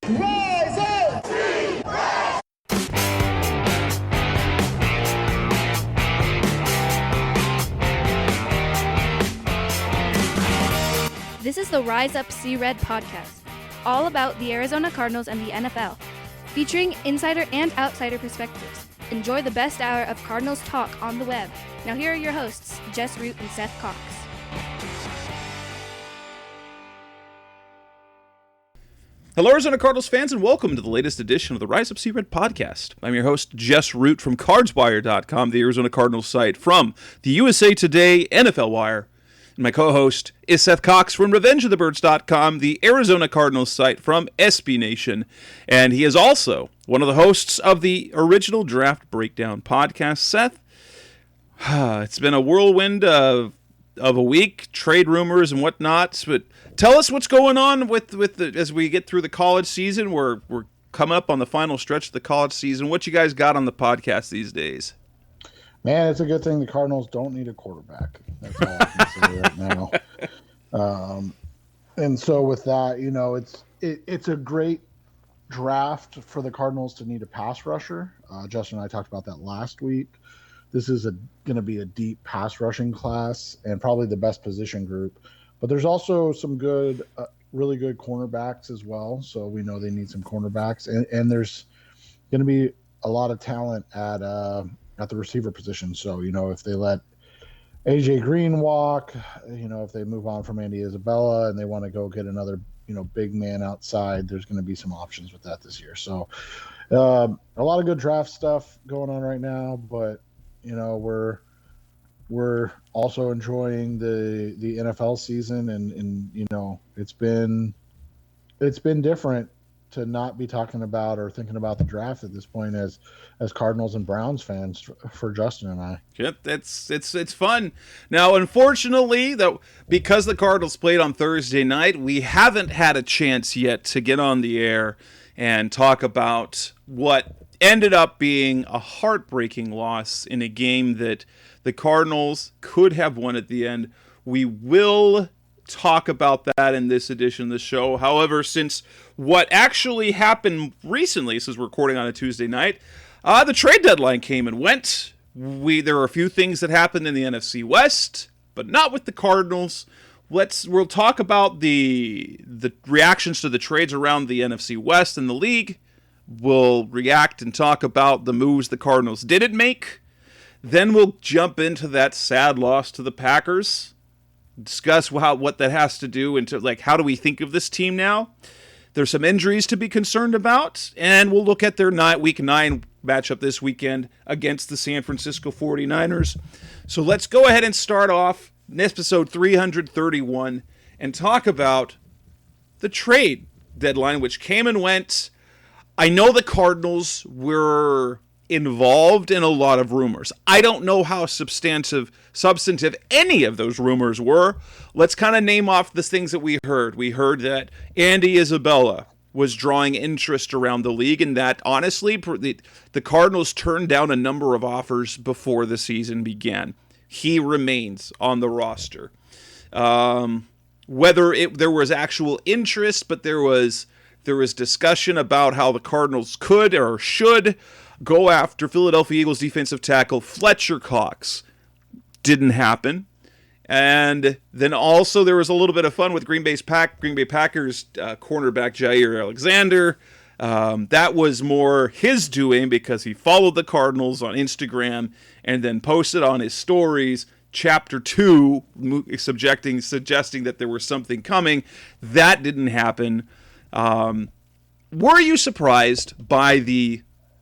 Rise up! This is the Rise Up See Red podcast, all about the Arizona Cardinals and the NFL, featuring insider and outsider perspectives. Enjoy the best hour of Cardinals talk on the web. Now here are your hosts, Jess Root and Seth Cox. Hello, Arizona Cardinals fans, and welcome to the latest edition of the Rise Up See Red podcast. I'm your host, Jess Root from CardsWire.com, the Arizona Cardinals site from the USA Today NFL Wire. And my co-host is Seth Cox from RevengeOfTheBirds.com, the Arizona Cardinals site from SB Nation. And he is also one of the hosts of the original Draft Breakdown podcast. Seth, it's been a whirlwind of a week, trade rumors and whatnot, but tell us what's going on with as we get through the college season. We're coming up on the final stretch of the college season. What you guys got on the podcast these days? Man, it's a good thing the Cardinals don't need a quarterback. That's all I can say right now. And so with that, you know, it's a great draft for the Cardinals to need a pass rusher. Justin and I talked about that last week. This is going to be a deep pass rushing class and probably the best position group. But there's also some good, really good cornerbacks as well. So we know they need some cornerbacks. And there's going to be a lot of talent at the receiver position. So, you know, if they let AJ Green walk, you know, if they move on from Andy Isabella and they want to go get another, you know, big man outside, there's going to be some options with that this year. So a lot of good draft stuff going on right now, but, you know, we're also enjoying the NFL season and, you know, it's been different to not be talking about or thinking about the draft at this point as Cardinals and Browns fans for Justin and I. Yep, it's fun. Now, unfortunately, because the Cardinals played on Thursday night, we haven't had a chance yet to get on the air and talk about what ended up being a heartbreaking loss in a game that the Cardinals could have won at the end. We will talk about that in this edition of the show. However, since what actually happened recently, this is recording on a Tuesday night, the trade deadline came and went. There were a few things that happened in the NFC West, but not with the Cardinals. We'll talk about the reactions to the trades around the NFC West and the league. We'll react and talk about the moves the Cardinals didn't make. Then we'll jump into that sad loss to the Packers. Discuss what that has to do into, like, how do we think of this team now? There's some injuries to be concerned about, and we'll look at their Week 9 matchup this weekend against the San Francisco 49ers. So let's go ahead and start off episode 331 and talk about the trade deadline, which came and went. I know the Cardinals were involved in a lot of rumors. I don't know how substantive any of those rumors were. Let's kind of name off the things that we heard. We heard that Andy Isabella was drawing interest around the league, and that honestly, the Cardinals turned down a number of offers before the season began. He remains on the roster. Whether there was actual interest, but there was discussion about how the Cardinals could or should go after Philadelphia Eagles defensive tackle Fletcher Cox. Didn't happen. And then also there was a little bit of fun with Green Bay Packers cornerback Jair Alexander. That was more his doing because he followed the Cardinals on Instagram and then posted on his stories Chapter 2 suggesting that there was something coming. That didn't happen. Were you surprised by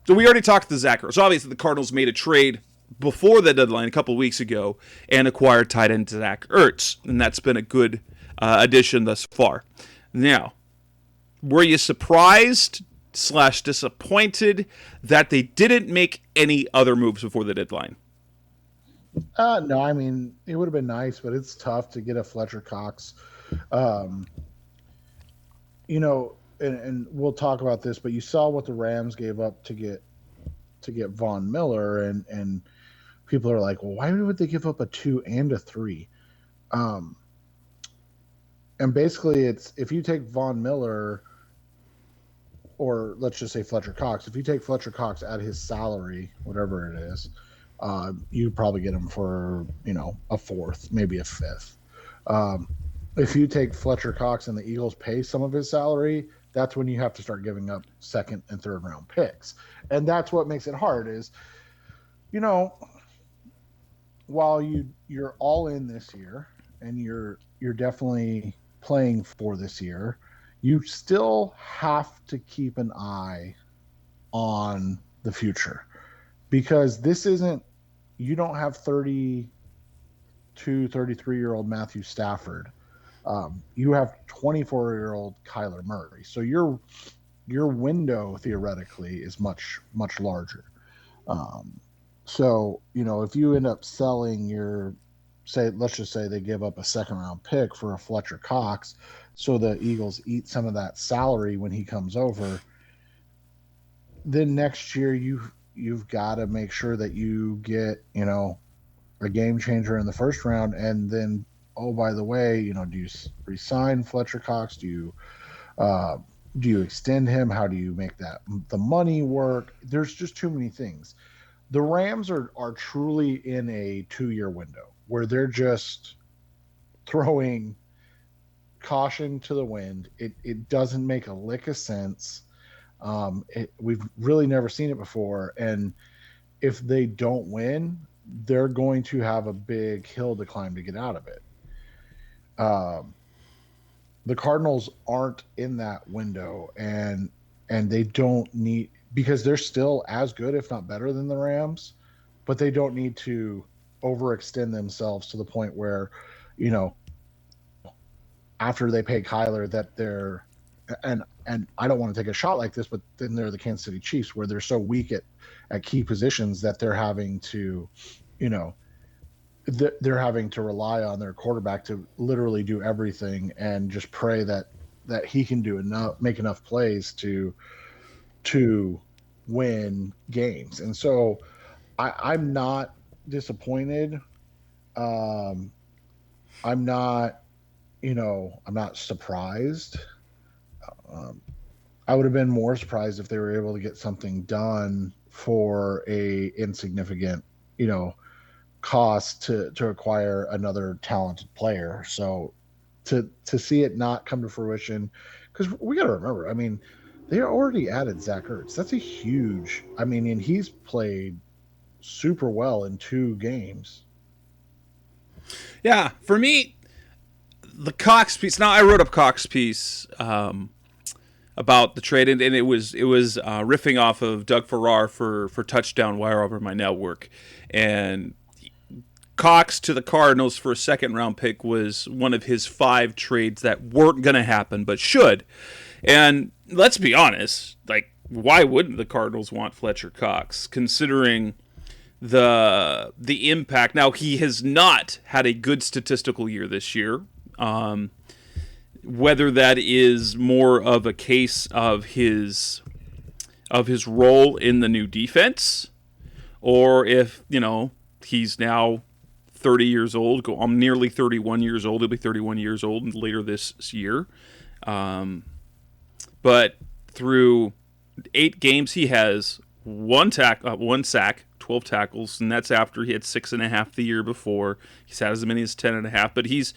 So we already talked to Zach Ertz. So obviously the Cardinals made a trade before the deadline a couple of weeks ago and acquired tight end Zach Ertz, and that's been a good addition thus far. Now, were you surprised / disappointed that they didn't make any other moves before the deadline? No, I mean, it would have been nice, but it's tough to get a Fletcher Cox. You know, and we'll talk about this, but you saw what the Rams gave up to get Von Miller, and people are like, well, why would they give up a 2 and a 3? And basically, it's if you take Von Miller, or let's just say Fletcher Cox. If you take Fletcher Cox at his salary, whatever it is, you probably get him for, a fourth, maybe a fifth. If you take Fletcher Cox and the Eagles pay some of his salary, that's when you have to start giving up second and third round picks. And that's what makes it hard is, while you're all in this year and you're definitely playing for this year, you still have to keep an eye on the future, because this isn't, you don't have 33-year-old Matthew Stafford. You have 24-year-old Kyler Murray. So your window theoretically is much, much larger. So, if you end up selling let's just say they give up a second round pick for a Fletcher Cox, so the Eagles eat some of that salary when he comes over, then next year you've got to make sure that you get, a game changer in the first round. And then, oh, by the way, do you resign Fletcher Cox? Do you extend him? How do you make the money work? There's just too many things. The Rams are truly in a 2-year window where they're just throwing caution to the wind. It doesn't make a lick of sense. We've really never seen it before. And if they don't win, they're going to have a big hill to climb to get out of it. The Cardinals aren't in that window, and they don't need, because they're still as good, if not better than the Rams, but they don't need to overextend themselves to the point where, after they pay Kyler, that they're, and I don't want to take a shot like this, but then they're the Kansas City Chiefs, where they're so weak at key positions that they're having to, they're having to rely on their quarterback to literally do everything and just pray that he can make enough plays to win games. And so I'm not disappointed. I'm not surprised. I would have been more surprised if they were able to get something done for a insignificant, cost to acquire another talented player. So to see it not come to fruition, because we got to remember, they already added Zach Ertz. That's a huge, and he's played super well in 2 games. Yeah, for me, the Cox piece. Now I wrote up Cox piece about the trade, and it was riffing off of Doug Farrar for Touchdown Wire over my network, and Cox to the Cardinals for a second-round pick was one of his 5 trades that weren't going to happen, but should. And let's be honest, why wouldn't the Cardinals want Fletcher Cox, considering the impact? Now, he has not had a good statistical year this year. Whether that is more of a case of his role in the new defense, or if, he's now 30 years old. I'm nearly 31 years old. He'll be 31 years old later this year. But through 8 games, he has 1 sack, 12 tackles, and that's after he had 6.5 the year before. He's had as many as 10.5, but he's,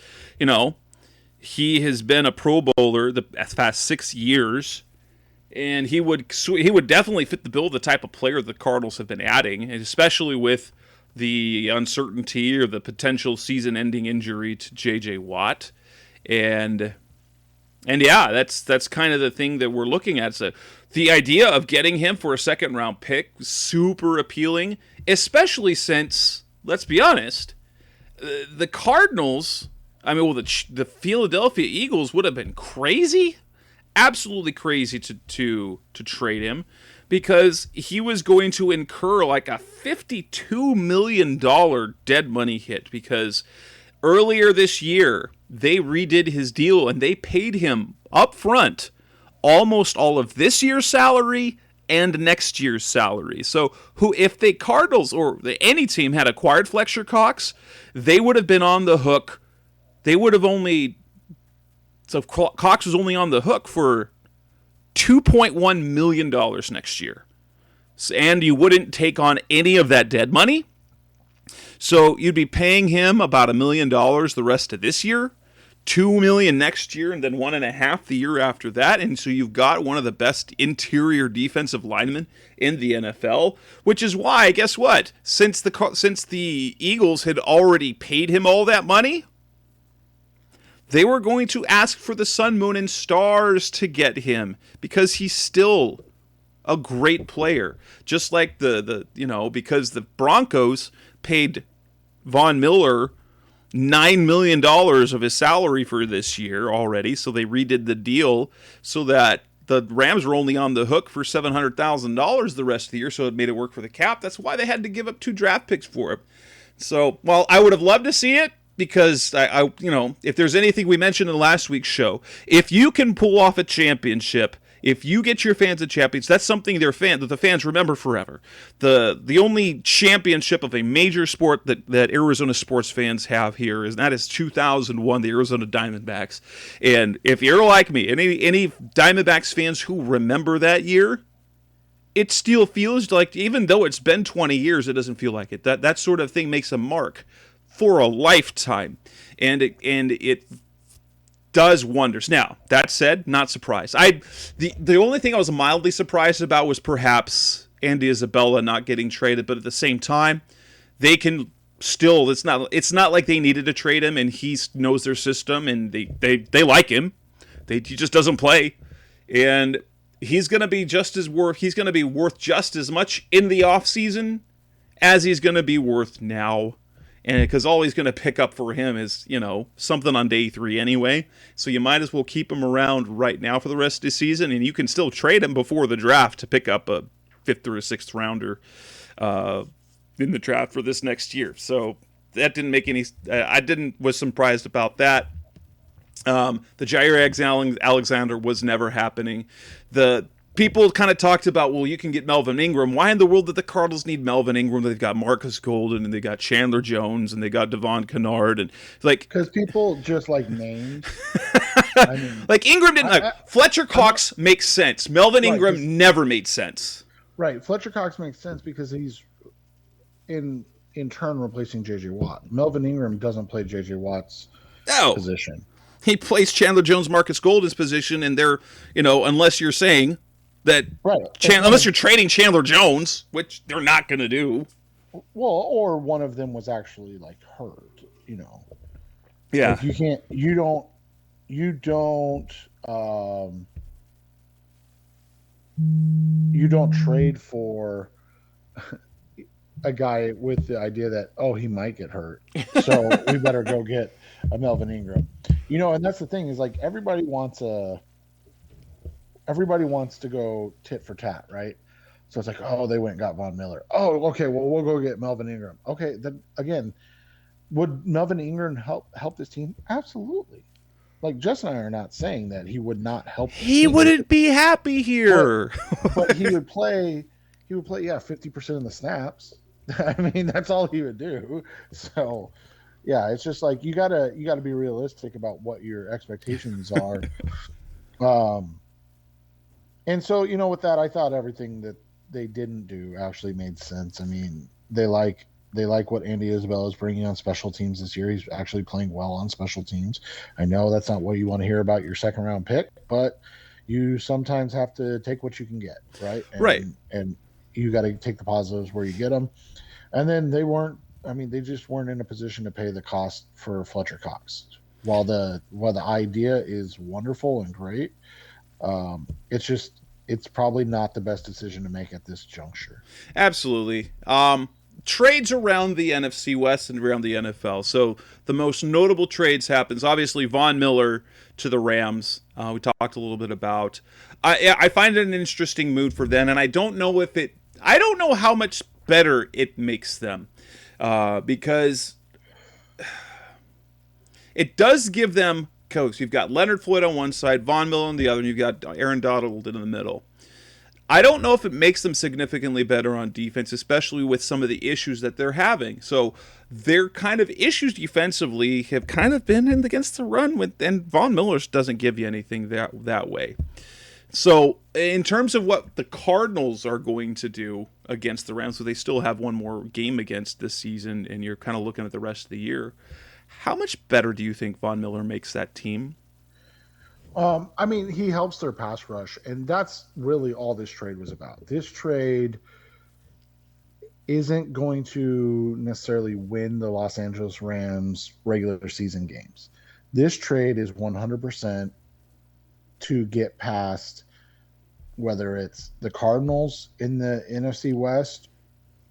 he has been a Pro Bowler the past 6 years, and he would definitely fit the bill of the type of player the Cardinals have been adding, and especially with the uncertainty or the potential season-ending injury to J.J. Watt. And yeah, that's kind of the thing that we're looking at. So the idea of getting him for a second-round pick was super appealing, especially since, let's be honest, the Cardinals, the Philadelphia Eagles would have been crazy, absolutely crazy to trade him, because he was going to incur a $52 million dead money hit, because earlier this year they redid his deal and they paid him up front almost all of this year's salary and next year's salary. So if the Cardinals or any team had acquired Fletcher Cox, they would have been on the hook. Cox was only on the hook for $2.1 million next year. And you wouldn't take on any of that dead money. So you'd be paying him about $1 million the rest of this year, $2 million next year, and then $1.5 million the year after that. And so you've got one of the best interior defensive linemen in the NFL, which is why, guess what? Since the Eagles had already paid him all that money, they were going to ask for the sun, moon, and stars to get him because he's still a great player. Just like because the Broncos paid Von Miller $9 million of his salary for this year already, so they redid the deal so that the Rams were only on the hook for $700,000 the rest of the year, so it made it work for the cap. That's why they had to give up 2 draft picks for him. So, while I would have loved to see it, because I if there's anything we mentioned in last week's show, if you can pull off a championship, if you get your fans a champions, that's something that the fans remember forever. The only championship of a major sport that Arizona sports fans have here is 2001, the Arizona Diamondbacks. And if you're like me, any Diamondbacks fans who remember that year, it still feels like, even though it's been 20 years, it doesn't feel like it. That sort of thing makes a mark for a lifetime, and it does wonders. Now, that said, not surprised. The only thing I was mildly surprised about was perhaps Andy Isabella not getting traded, but at the same time, they can still. It's not like they needed to trade him, and he knows their system, and they like him. He just doesn't play, and he's going to be He's going to be worth just as much in the offseason as he's going to be worth now. And because all he's going to pick up for him is, something on day 3 anyway. So you might as well keep him around right now for the rest of the season. And you can still trade him before the draft to pick up a 5th or a 6th rounder in the draft for this next year. So that didn't make any. Was surprised about that. The Jair Alexander was never happening. The people kind of talked about, well, you can get Melvin Ingram. Why in the world did the Cardinals need Melvin Ingram? They've got Marcus Golden, and they got Chandler Jones, and they got Devon Kennard, and because people just like names. Like Ingram didn't. Fletcher Cox makes sense. Melvin Ingram never made sense. Right, Fletcher Cox makes sense because he's in turn replacing J.J. Watt. Melvin Ingram doesn't play J.J. Watt's position. He plays Chandler Jones, Marcus Golden's position, and they're unless you're saying that unless you're trading Chandler Jones, which they're not going to do. Well, or one of them was actually hurt, Yeah. Like you don't trade for a guy with the idea that, he might get hurt, so we better go get a Melvin Ingram. And that's the thing is everybody wants to go tit for tat, right? So it's they went and got Von Miller. Oh, okay, well, we'll go get Melvin Ingram. Okay, then again, would Melvin Ingram help this team? Absolutely. Jess and I are not saying that he would not help. He wouldn't be happy here. But he would play, 50% of the snaps. I mean, that's all he would do. So, yeah, it's just you gotta be realistic about what your expectations are. And so, with that, I thought everything that they didn't do actually made sense. I mean, they like what Andy Isabella is bringing on special teams this year. He's actually playing well on special teams. I know that's not what you want to hear about your 2nd round pick, but you sometimes have to take what you can get, right? Right. And you got to take the positives where you get them. And then they just weren't in a position to pay the cost for Fletcher Cox. While the idea is wonderful and great, it's probably not the best decision to make at this juncture. Absolutely. Trades around the NFC West and around the NFL. So the most notable trades happens, obviously, Von Miller to the Rams. We talked a little bit about. I find it an interesting move for them, and I don't know how much better it makes them, because it does give them coach. You've got Leonard Floyd on one side, Von Miller on the other, and you've got Aaron Donald in the middle. I don't know if it makes them significantly better on defense, especially with some of the issues that they're having. So their kind of issues defensively have kind of been against the run, and Von Miller doesn't give you anything that way. So, in terms of what the Cardinals are going to do against the Rams, so they still have one more game against this season, and you're kind of looking at the rest of the year, how much better do you think Von Miller makes that team? I mean, he helps their pass rush, and that's really all this trade was about. This trade isn't going to necessarily win the Los Angeles Rams regular season games. This trade is 100% to get past whether it's the Cardinals in the NFC West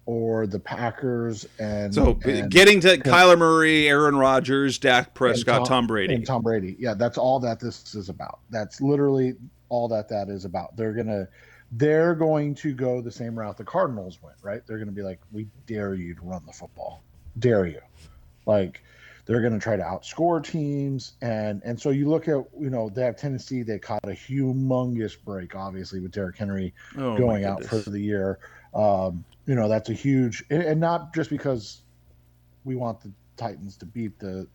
or the Packers So, getting to Kyler Murray, Aaron Rodgers, Dak Prescott, Tom Brady. And Tom Brady. Yeah, that's all that this is about. That's literally all that is about. They're going to go the same route the Cardinals went, right? They're going to be like, we dare you to run the football. Dare you. Like, they're going to try to outscore teams. And so you look at, they have Tennessee. They caught a humongous break, obviously, with Derrick Henry going out for the year. That's a huge, and not just because we want the Titans to beat the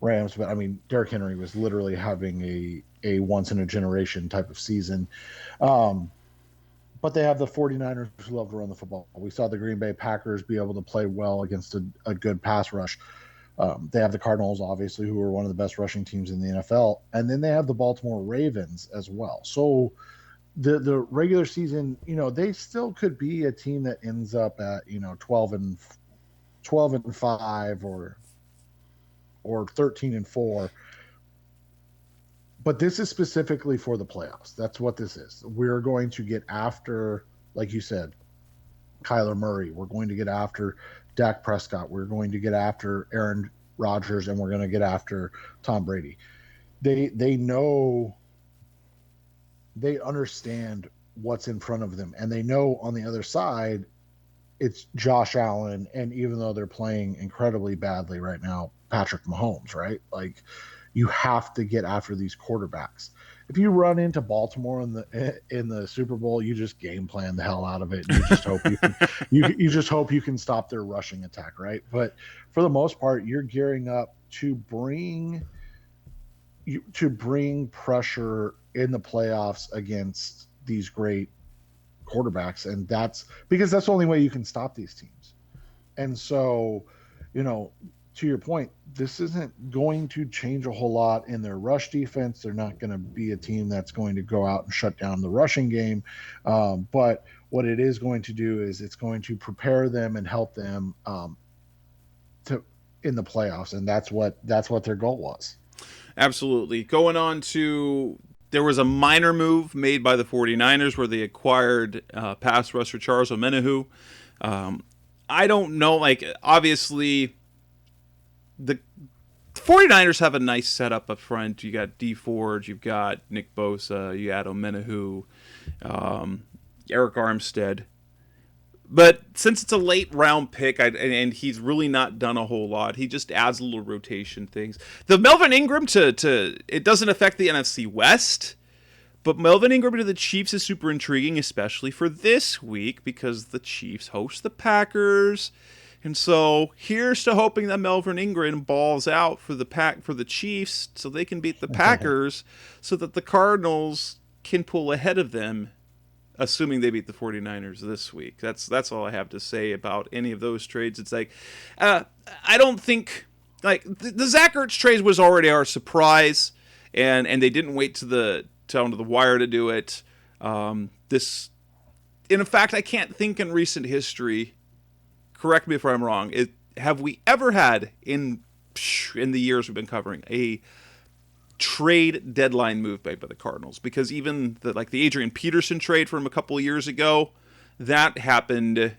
Rams, but I mean, Derrick Henry was literally having a once in a generation type of season. But they have the 49ers who love to run the football. We saw the Green Bay Packers be able to play well against a good pass rush. They have the Cardinals, obviously, who are one of the best rushing teams in the NFL. And then they have the Baltimore Ravens as well. So the regular season, they still could be a team that ends up at, 12-5 or 13-4. But this is specifically for the playoffs. That's what this is. We're going to get after, like you said, Kyler Murray. We're going to get after Dak Prescott. We're going to get after Aaron Rodgers, and we're going to get after Tom Brady. They know, they understand what's in front of them, and they know on the other side it's Josh Allen, and even though they're playing incredibly badly right now, Patrick Mahomes, right? Like, you have to get after these quarterbacks. If you run into Baltimore in the Super Bowl, you just game plan the hell out of it. And you just hope you just hope you can stop their rushing attack, right? But for the most part, you're gearing up to bring pressure in the playoffs against these great quarterbacks, and that's because that's the only way you can stop these teams. And so, to your point, this isn't going to change a whole lot in their rush defense. They're not going to be a team that's going to go out and shut down the rushing game. But what it is going to do is it's going to prepare them and help them in the playoffs. And that's what their goal was. Absolutely. Going on to, there was a minor move made by the 49ers where they acquired pass rusher Charles Omenihu. I don't know, obviously the 49ers have a nice setup up front. You got D Ford, you've got Nick Bosa, you got Omenihu, Eric Armstead. But since it's a late round pick, and he's really not done a whole lot, he just adds a little rotation things. The Melvin Ingram to it doesn't affect the NFC West, but Melvin Ingram to the Chiefs is super intriguing, especially for this week because the Chiefs host the Packers. And so here's to hoping that Melvin Ingram balls out for the Chiefs so they can beat the Packers so that the Cardinals can pull ahead of them, assuming they beat the 49ers this week. That's all I have to say about any of those trades. It's I don't think, the Zach Ertz trade was already our surprise, and they didn't wait down to the wire to do it. In fact, I can't think in recent history, correct me if I'm wrong, have we ever had in the years we've been covering a trade deadline move made by the Cardinals? Because even the Adrian Peterson trade from a couple of years ago, that happened,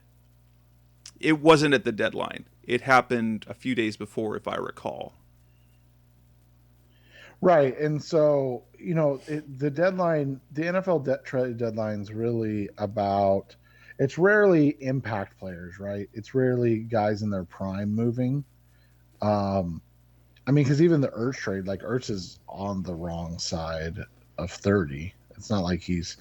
it wasn't at the deadline. It happened a few days before, if I recall. Right. And so, the deadline, the NFL trade deadline is really about, it's rarely impact players, right? It's rarely guys in their prime moving. Because even the Ertz trade, Ertz is on the wrong side of 30. It's not like he's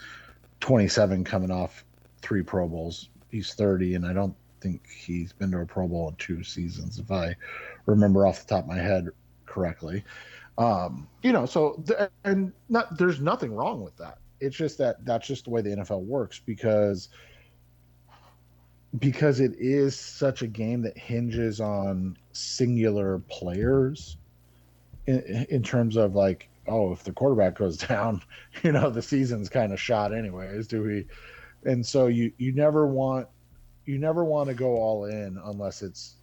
27 coming off 3 Pro Bowls. He's 30, and I don't think he's been to a Pro Bowl in 2 seasons, if I remember off the top of my head correctly. And not there's nothing wrong with that. It's just that that's just the way the NFL works because it is such a game that hinges on singular players in terms of like, oh, if the quarterback goes down, the season's kind of shot anyways. Do we? And so you never want to go all in unless it's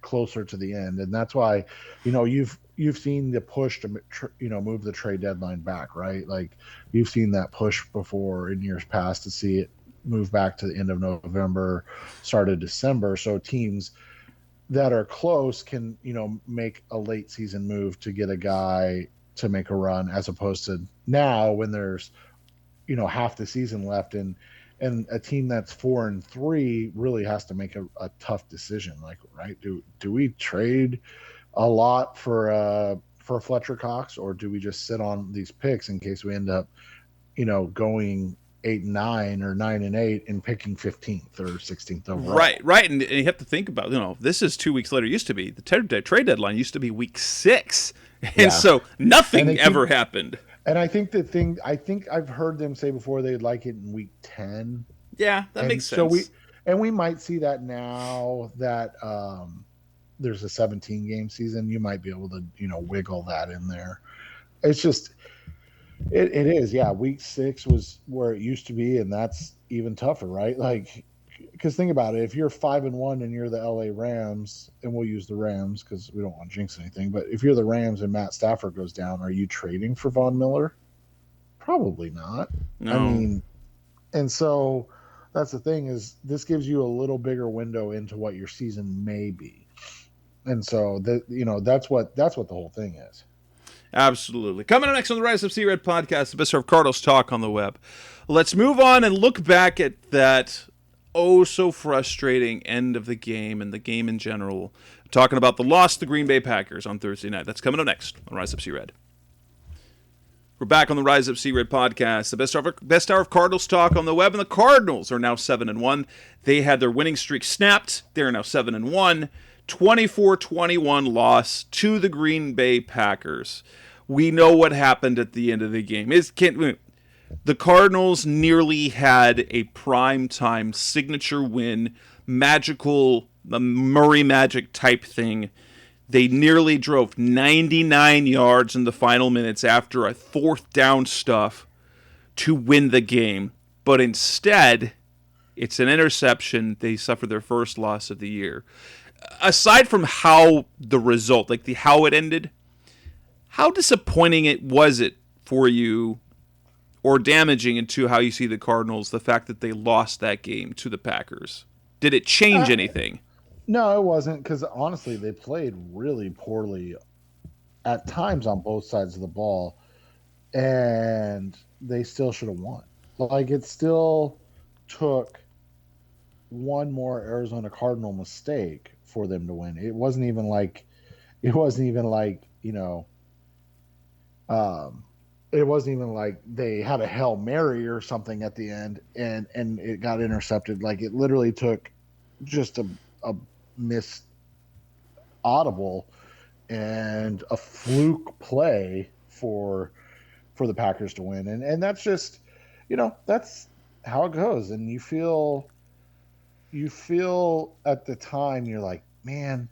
closer to the end, and that's why you've seen the push to move the trade deadline back, right? Like you've seen that push before in years past to see it move back to the end of November, start of December, so teams that are close can make a late season move to get a guy to make a run, as opposed to now when there's half the season left, and a team that's 4-3 really has to make a tough decision. Like, right, do we trade a lot for Fletcher Cox, or do we just sit on these picks in case we end up going 8-9 or 9-8 and picking 15th or 16th overall? Right, and you have to think about this is 2 weeks later. It used to be the trade deadline used to be week 6, and so nothing ever happened. And I think I've heard them say before they'd like it in week 10. Yeah, that makes sense. So we might see that now that there's a 17-game season. You might be able to wiggle that in there. It's just it is, yeah. Week 6 was where it used to be, and that's even tougher, right? Like, because think about it, if you're 5-1 and you're the LA Rams, and we'll use the Rams because we don't want to jinx anything, but if you're the Rams and Matt Stafford goes down, are you trading for Von Miller? Probably not. No. I mean, and so that's the thing, is this gives you a little bigger window into what your season may be, and so that's what the whole thing is. Absolutely. Coming up next on the Rise of C-Red podcast, the best of Cardinals talk on the web. Let's move on and look back at that so frustrating end of the game and the game in general. Talking about the loss to the Green Bay Packers on Thursday night. That's coming up next on Rise Up C-Red. We're back on the Rise Up C-Red podcast, the best hour of Cardinals talk on the web, and the Cardinals are now 7-1. They had their winning streak snapped. They're now 7-1. 24-21 loss to the Green Bay Packers. We know what happened at the end of the game. The Cardinals nearly had a primetime signature win, magical, Murray Magic type thing. They nearly drove 99 yards in the final minutes after a fourth down stuff to win the game. But instead, it's an interception. They suffered their first loss of the year. Aside from how the result, how it ended, how disappointing was it for you, or damaging into how you see the Cardinals, the fact that they lost that game to the Packers? Did it change anything? No, it wasn't, because honestly, they played really poorly at times on both sides of the ball, and they still should have won. Like, it still took one more Arizona Cardinal mistake for them to win. It wasn't even like it wasn't even like they had a Hail Mary or something at the end and it got intercepted. Like, it literally took just a missed audible and a fluke play for the Packers to win. And that's just, that's how it goes. And you feel at the time, you're like, man,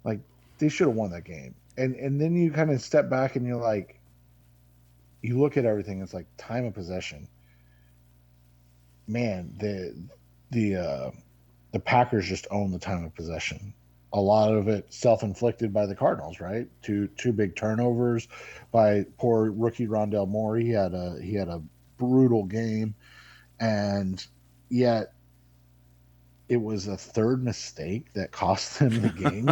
like, they should have won that game. And then you kind of step back and you're like, you look at everything, it's like time of possession. Man, the Packers just own the time of possession. A lot of it self-inflicted by the Cardinals, right? Two big turnovers by poor rookie Rondale Moore. He had a brutal game, and yet it was a third mistake that cost them the game.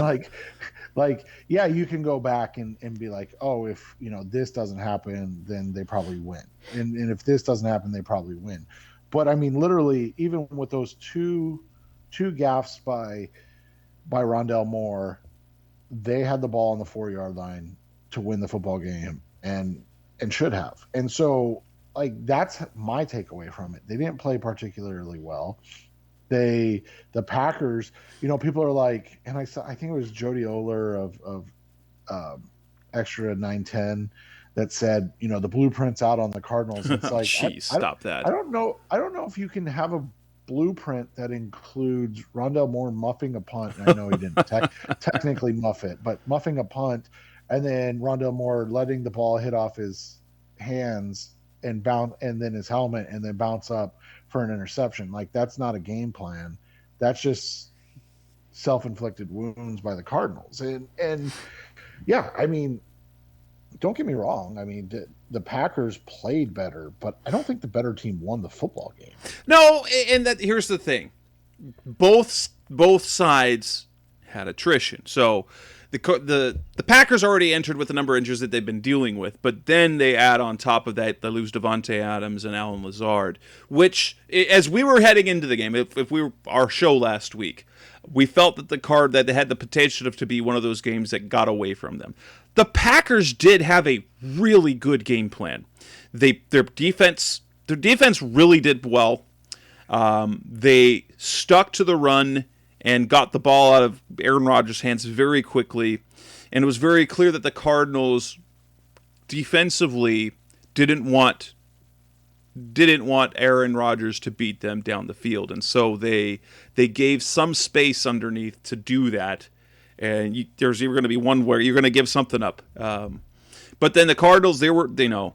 like, yeah, you can go back and be like, oh, if this doesn't happen, then they probably win. And if this doesn't happen, they probably win. But I mean, literally, even with those two gaffes by Rondale Moore, they had the ball on the 4-yard line to win the football game and should have. And so, like, that's my takeaway from it. They didn't play particularly well. The Packers, people are like, and I think it was Jody Oler of extra 910 that said, the blueprint's out on the Cardinals. It's like, Jeez, stop that. I don't know if you can have a blueprint that includes Rondell Moore muffing a punt. And I know he didn't technically muff it, but muffing a punt, and then Rondell Moore letting the ball hit off his hands and bounce, and then his helmet, and then bounce up for an interception. Like, that's not a game plan. That's just self-inflicted wounds by the Cardinals. And yeah, I mean, don't get me wrong. I mean, the Packers played better, but I don't think the better team won the football game. No, and here's the thing. Both sides had attrition. So the Packers already entered with the number of injuries that they've been dealing with, but then they add on top of that, they lose Devontae Adams and Allen Lazard, which, as we were heading into the game, if we were our show last week, we felt that that they had the potential to be one of those games that got away from them. The Packers did have a really good game plan. Their defense really did well. They stuck to the run and got the ball out of Aaron Rodgers' hands very quickly. And it was very clear that the Cardinals defensively didn't want Aaron Rodgers to beat them down the field. And so they gave some space underneath to do that. And there's even going to be one where you're going to give something up. But then the Cardinals, DeAndre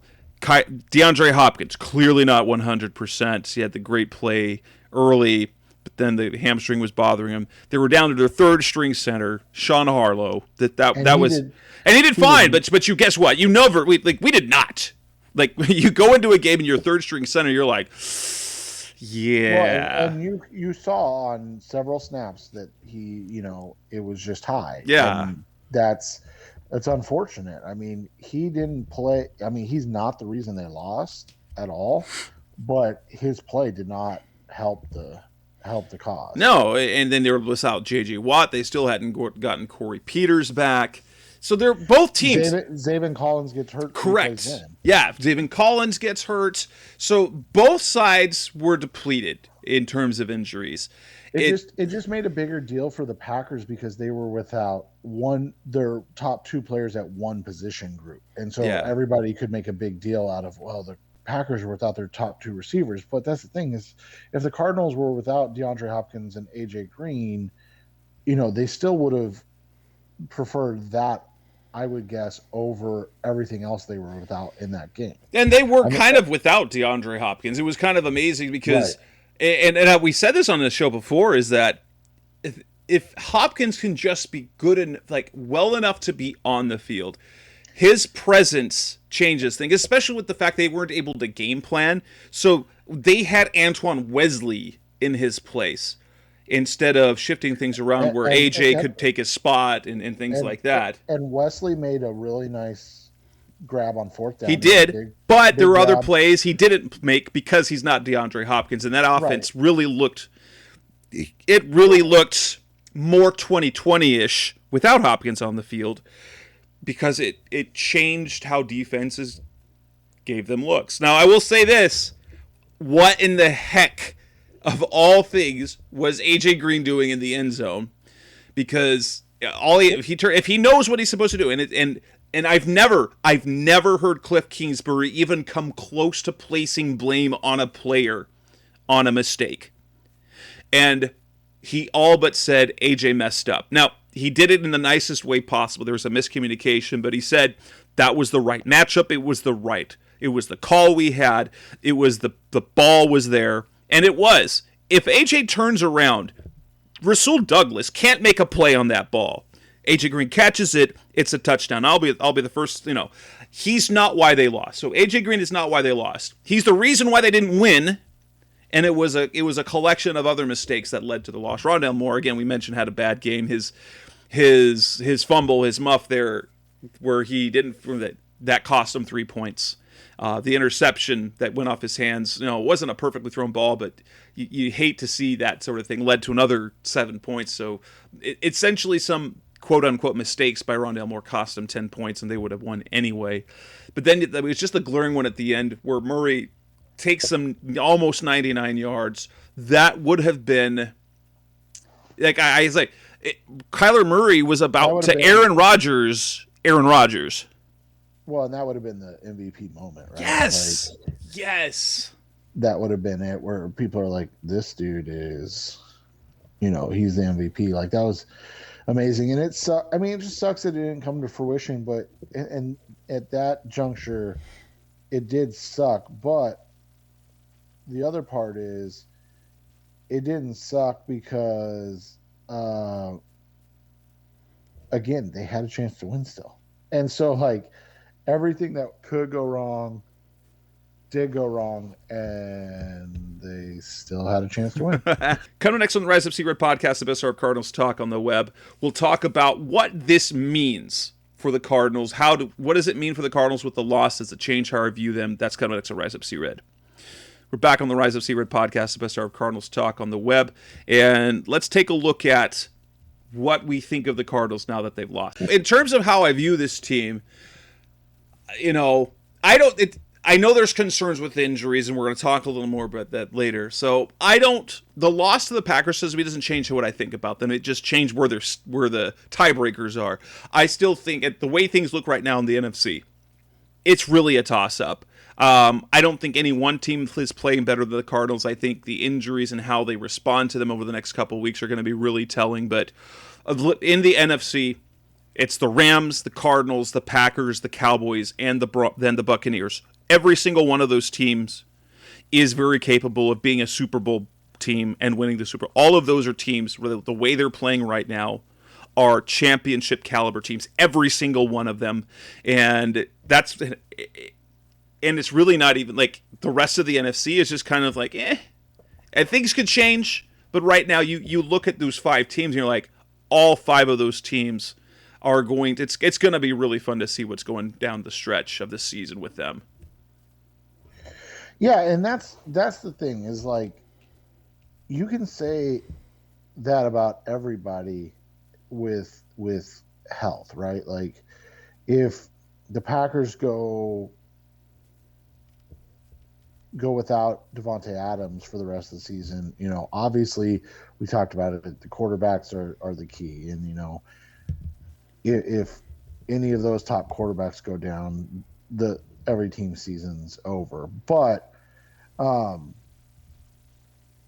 Hopkins, clearly not 100%. He had the great play early, but then the hamstring was bothering him. They were down to their third string center, Sean Harlow. And he did fine. But you guess what? We did not. Like, you go into a game and your third string center, you're like, yeah. Well, and you saw on several snaps that it was just high. Yeah. And it's unfortunate. I mean, he didn't play. I mean, he's not the reason they lost at all, but his play did not help the cause. No, and then they were without J.J. Watt. They still hadn't gotten Corey Peters back. So they're both teams. Zaven Collins gets hurt. Correct. Yeah, Zaven Collins gets hurt. So both sides were depleted in terms of injuries. It just made a bigger deal for the Packers because they were without their top two players at one position group. And so everybody could make a big deal out of, well, the Packers were without their top two receivers. But that's the thing is, if the Cardinals were without DeAndre Hopkins and A.J. Green, they still would have preferred that, I would guess, over everything else they were without in that game. And they were kind of without DeAndre Hopkins. It was kind of amazing because, and we said this on the show before, is that if Hopkins can just be good and well enough to be on the field, his presence changes things, especially with the fact they weren't able to game plan. So they had Antoine Wesley in his place, instead of shifting things around where AJ could take his spot and things like that. And Wesley made a really nice grab on fourth down. He did, but there were other plays he didn't make because he's not DeAndre Hopkins, and that offense really looked more 2020-ish without Hopkins on the field because it changed how defenses gave them looks. Now, I will say this. What in the heck of all things was AJ Green doing in the end zone? Because if he knows what he's supposed to do, and I've never heard Cliff Kingsbury even come close to placing blame on a player on a mistake, and he all but said AJ messed up. Now, he did it in the nicest way possible. There was a miscommunication, but he said that was the right matchup. It was the call we had. It was the ball was there. And it was. If AJ turns around, Rasul Douglas can't make a play on that ball. AJ Green catches it. It's a touchdown. I'll be the first. He's not why they lost. So AJ Green is not why they lost. He's the reason why they didn't win. And it was a collection of other mistakes that led to the loss. Rondell Moore, again, we mentioned, had a bad game. His fumble, his muff there, where he didn't, that cost him 3 points. The interception that went off his hands, it wasn't a perfectly thrown ball, but you hate to see that sort of thing led to another 7 points. So essentially some quote-unquote mistakes by Rondell Moore cost him 10 points, and they would have won anyway. But then it was just a glaring one at the end where Murray takes some almost 99 yards. That would have been, Kyler Murray was about to Aaron Rodgers Aaron Rodgers. Well, and that would have been the MVP moment, right? Yes. Yes. That would have been it, where people are like, this dude is, he's the MVP. Like, that was amazing. And it just sucks that it didn't come to fruition, but and at that juncture it did suck. But the other part is, it didn't suck because again, they had a chance to win still. And so, like, everything that could go wrong did go wrong, and they still had a chance to win. Coming next on the Rise Up Sea Red podcast, the best of Cardinals talk on the web, we'll talk about what this means for the Cardinals. What does it mean for the Cardinals with the loss? Does it change how I view them? That's coming next on Rise Up Sea Red. We're back on the Rise Up Sea Red podcast, the best of Cardinals talk on the web, and let's take a look at what we think of the Cardinals now that they've lost. In terms of how I view this team, I know there's concerns with injuries, and we're going to talk a little more about that later. So the loss to the Packers says me doesn't change what I think about them. It just changed where the tiebreakers are. I still think the way things look right now in the NFC, it's really a toss-up. I don't think any one team is playing better than the Cardinals. I think the injuries and how they respond to them over the next couple of weeks are going to be really telling. But in the NFC, it's the Rams, the Cardinals, the Packers, the Cowboys, and then the Buccaneers. Every single one of those teams is very capable of being a Super Bowl team and winning the Super Bowl. All of those are teams where the way they're playing right now are championship caliber teams. Every single one of them, and it's really not even like the rest of the NFC is just kind of like and things could change. But right now, you look at those 5 teams and you're like, all 5 of those teams are going. It's going to be really fun to see what's going down the stretch of the season with them. Yeah, and that's the thing is, like, you can say that about everybody with health, right? Like, if the Packers go without Devontae Adams for the rest of the season, obviously we talked about it, the quarterbacks are the key, and if any of those top quarterbacks go down, every team season's over. But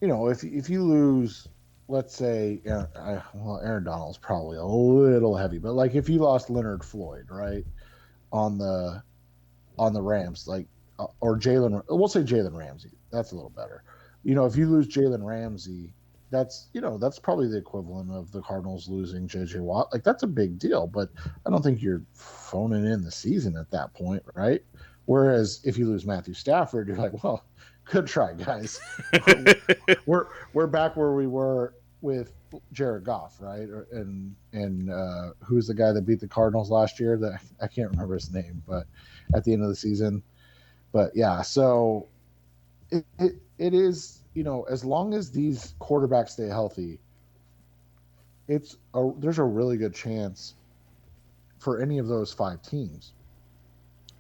if you lose, let's say, Aaron Donald's probably a little heavy, but like if you lost Leonard Floyd, right, on the Rams, like, or we'll say Jalen Ramsey, that's a little better. If you lose Jalen Ramsey, that's probably the equivalent of the Cardinals losing J.J. Watt. Like, that's a big deal, but I don't think you're phoning in the season at that point, right? Whereas if you lose Matthew Stafford, you're like, well, good try, guys. we're back where we were with Jared Goff, right? And who's the guy that beat the Cardinals last year? That I can't remember his name, but at the end of the season. But yeah, so it is, as long as these quarterbacks stay healthy, there's a really good chance for any of those 5 teams.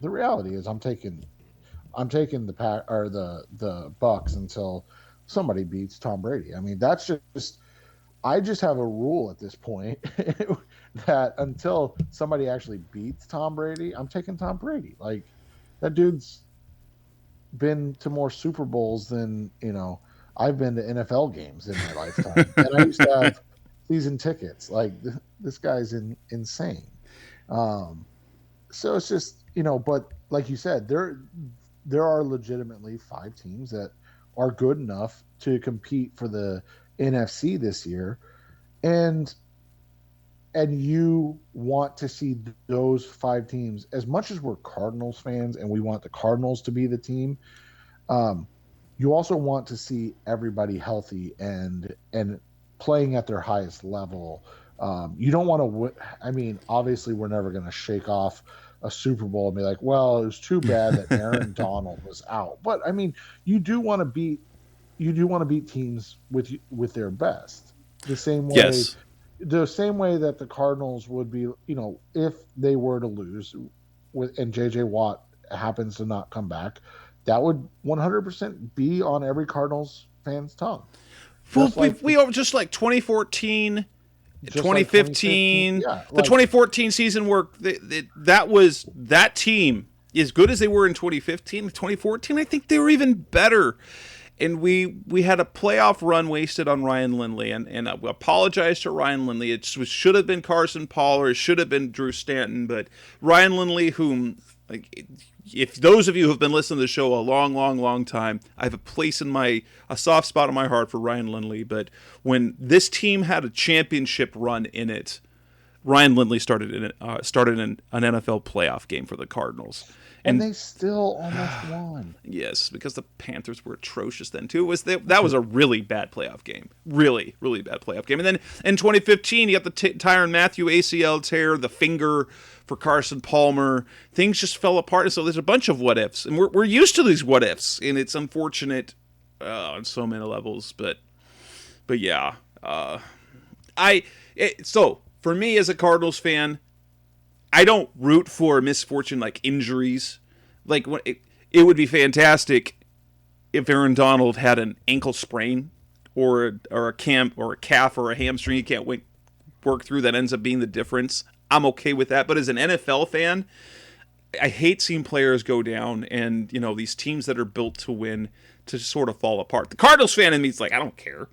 The reality is, I'm taking the Bucs until somebody beats Tom Brady. I mean, I just have a rule at this point that until somebody actually beats Tom Brady, I'm taking Tom Brady. Like, that dude's been to more Super Bowls than I've been to NFL games in my lifetime, and I used to have season tickets. Like, this guy's insane. So it's just, but like you said, there are legitimately 5 teams that are good enough to compete for the NFC this year, and you want to see those 5 teams, as much as we're Cardinals fans and we want the Cardinals to be the team. You also want to see everybody healthy and playing at their highest level. You don't want to. I mean, obviously, we're never going to shake off a Super Bowl and be like, well, it was too bad that Aaron Donald was out. But I mean, you do want to beat teams with their best. The same way, yes. The same way that the Cardinals would be, if they were to lose and J.J. Watt happens to not come back, that would 100% be on every Cardinals fan's tongue. Well, we are just like 2014. just like 2015, yeah, the 2014 season where that team, as good as they were in 2015, 2014, I think they were even better. And we had a playoff run wasted on Ryan Lindley, and I apologize to Ryan Lindley. It should have been Carson Palmer, it should have been Drew Stanton, but Ryan Lindley, whom, like, if those of you who have been listening to the show a long time, I have a soft spot in my heart for Ryan Lindley. But when this team had a championship run in it, Ryan Lindley started an NFL playoff game for the Cardinals. And they still almost won. Yes, because the Panthers were atrocious then too. That was a really bad playoff game, really bad playoff game. And then in 2015, you got the Tyrann Mathieu ACL tear, the finger for Carson Palmer. Things just fell apart. So there's a bunch of what ifs, and we're used to these what ifs, and it's unfortunate on so many levels. But yeah, so for me as a Cardinals fan, I don't root for misfortune like injuries. Like, it would be fantastic if Aaron Donald had an ankle sprain or a calf or a hamstring he can't work through that ends up being the difference. I'm okay with that. But as an NFL fan, I hate seeing players go down and, these teams that are built to win to sort of fall apart. The Cardinals fan in me is like, I don't care.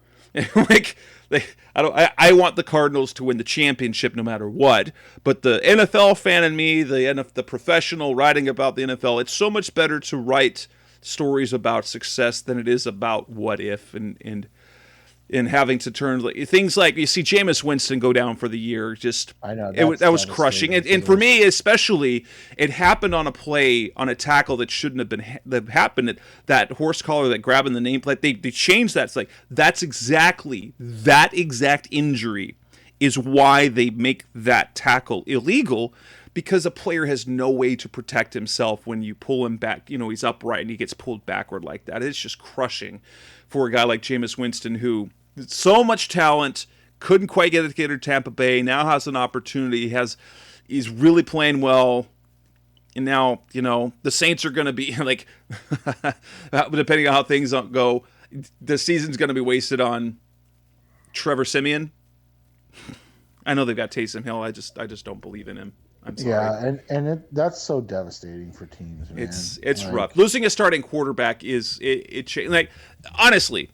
I want the Cardinals to win the championship no matter what. But the NFL fan in me, the professional writing about the NFL, it's so much better to write stories about success than it is about what if and having to turn things like you see Jameis Winston go down for the year. Just I know that was crushing. And for me especially, it happened on a play on a tackle that shouldn't have been that happened. That horse collar that grabbing the nameplate, they changed that. It's like that exact injury is why they make that tackle illegal. Because a player has no way to protect himself when you pull him back. He's upright and he gets pulled backward like that. It's just crushing for a guy like Jameis Winston, who so much talent, couldn't quite get it to Tampa Bay, now has an opportunity, he's really playing well. And now, the Saints are going to be like, depending on how things go, the season's going to be wasted on Trevor Siemian. I know they've got Taysom Hill. I just don't believe in him. I'm sorry. Yeah, and that's so devastating for teams, man. It's rough. Losing a starting quarterback is like, honestly,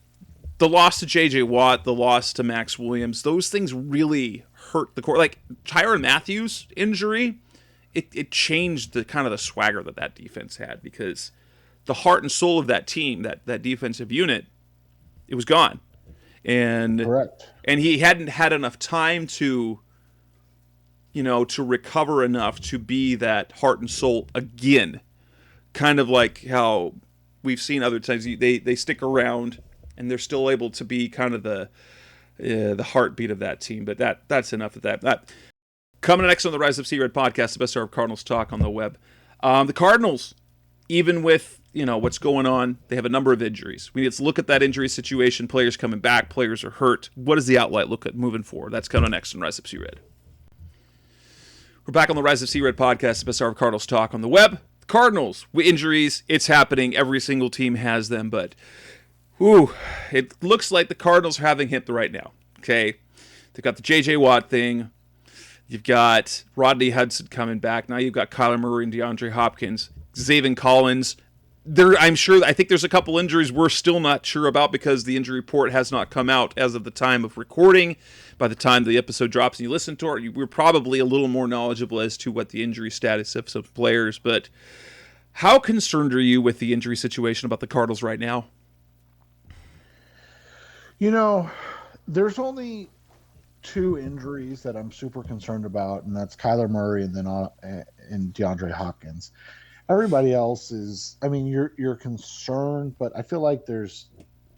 the loss to J.J. Watt, the loss to Max Williams, those things really hurt the core. Like Tyrann Mathieu's injury, it changed the kind of the swagger that defense had, because the heart and soul of that team, that defensive unit, it was gone. And correct. And he hadn't had enough time to recover enough to be that heart and soul again. Kind of like how we've seen other times they stick around and they're still able to be kind of the heartbeat of that team. But that's enough of that. Coming next on the Rise of C-Red podcast, the best hour of Cardinals talk on the web. The Cardinals, even with what's going on, they have a number of injuries. We need to look at that injury situation. Players coming back, players are hurt. What does the outlet look at moving forward? That's coming next on Rise of C-Red. We're back on the Rise of C-Red podcast, the best hour of Cardinals talk on the web. Cardinals, with injuries, it's happening. Every single team has them, but it looks like the Cardinals are having hit right now. Okay, they've got the J.J. Watt thing. You've got Rodney Hudson coming back. Now you've got Kyler Murray and DeAndre Hopkins, Zaven Collins. I think there's a couple injuries we're still not sure about because the injury report has not come out as of the time of recording. By the time the episode drops and you listen to it, we're probably a little more knowledgeable as to what the injury status is of players. But how concerned are you with the injury situation about the Cardinals right now? There's only two injuries that I'm super concerned about, and that's Kyler Murray and then and DeAndre Hopkins. Everybody else is, you're concerned, but I feel like there's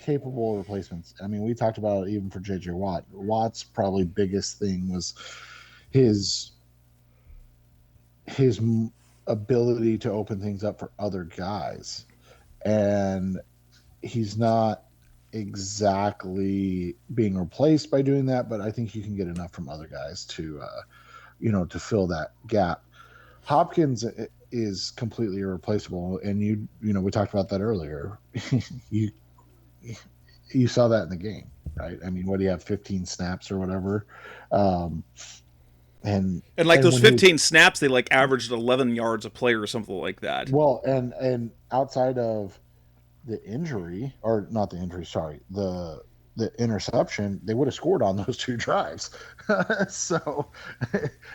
capable replacements. We talked about it even for J.J. Watt. Watt's probably biggest thing was his ability to open things up for other guys. And he's not exactly being replaced by doing that, but I think you can get enough from other guys to fill that gap. Hopkins is completely irreplaceable, and we talked about that earlier. you saw that in the game. right? I mean, what do you have, 15 snaps or whatever? Um, And like those when he 15 snaps, they like averaged 11 yards a play or something like that. well, and outside of the injury, or not the injury, sorry, the interception, they would have scored on those two drives. So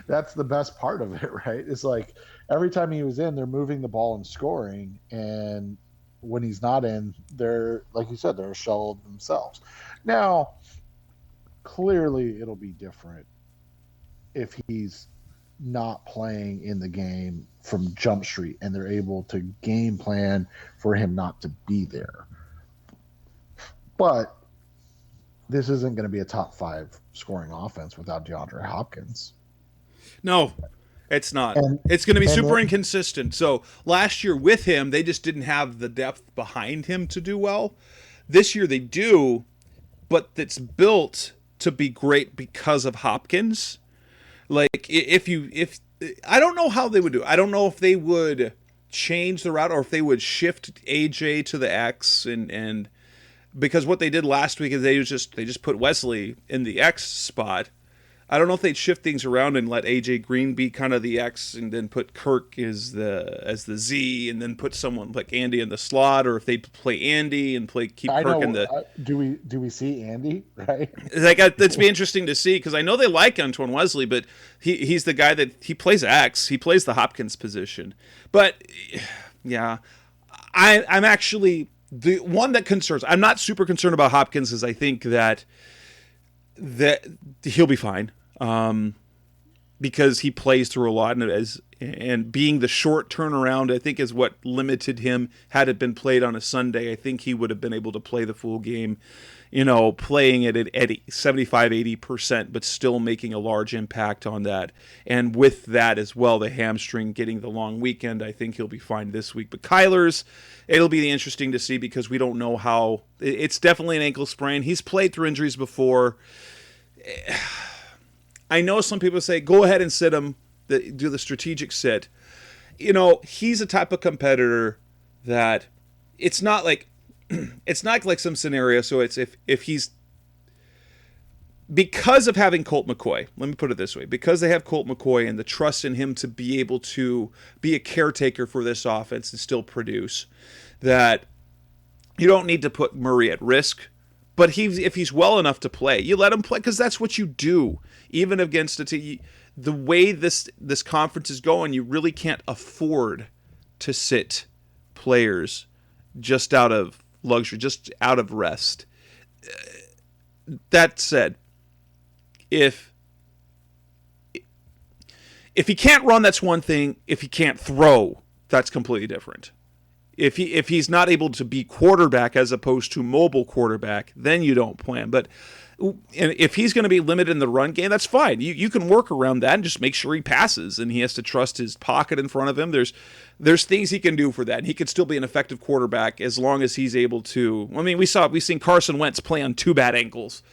that's the best part of it, right? It's like every time he was in, they're moving the ball and scoring, and when he's not in, they're, like you said, they're a shell of themselves. Now, clearly, it'll be different if he's not playing in the game from Jump Street and they're able to game plan for him not to be there. But this isn't going to be a top 5 scoring offense without DeAndre Hopkins. No, it's not. And It's going to be super the, inconsistent. So last year with him, they just didn't have the depth behind him to do well. This year they do, but it's built to be great because of Hopkins. Like if I don't know how they would do it. I don't know if they would change the route or if they would shift AJ to the X and because what they did last week is they just put Wesley in the X spot. I don't know if they'd shift things around and let AJ Green be kind of the X and then put Kirk as the Z and then put someone like Andy in the slot, or if they play Andy and keep Kirk in the. Do we see Andy, right? Like that'd be interesting to see because I know they like Antoine Wesley, but he's the guy that he plays X. He plays the Hopkins position, but yeah, I'm actually the one that concerns. I'm not super concerned about Hopkins, as I think that he'll be fine because he plays through a lot, and being the short turnaround, I think, is what limited him. Had it been played on a Sunday, I think he would have been able to play the full game, playing it at 75-80%, but still making a large impact on that. And with that as well, the hamstring getting the long weekend, I think he'll be fine this week. But Kyler's, it'll be interesting to see because we don't know how. It's definitely an ankle sprain. He's played through injuries before. I know some people say, go ahead and sit him, do the strategic sit. He's a type of competitor that it's not like some scenario. So it's if he's, because of having Colt McCoy, let me put it this way, because they have Colt McCoy and the trust in him to be able to be a caretaker for this offense and still produce, that you don't need to put Murray at risk. But if he's well enough to play, you let him play because that's what you do. Even against a team, the way this conference is going, you really can't afford to sit players just out of luxury, just out of rest. That said, if he can't run, that's one thing. If he can't throw, that's completely different. If he's not able to be quarterback as opposed to mobile quarterback, then you don't plan. But if he's going to be limited in the run game, that's fine. You can work around that and just make sure he passes, and he has to trust his pocket in front of him. There's things he can do for that, and he could still be an effective quarterback as long as he's able to. I mean, we've seen Carson Wentz play on 2 bad ankles.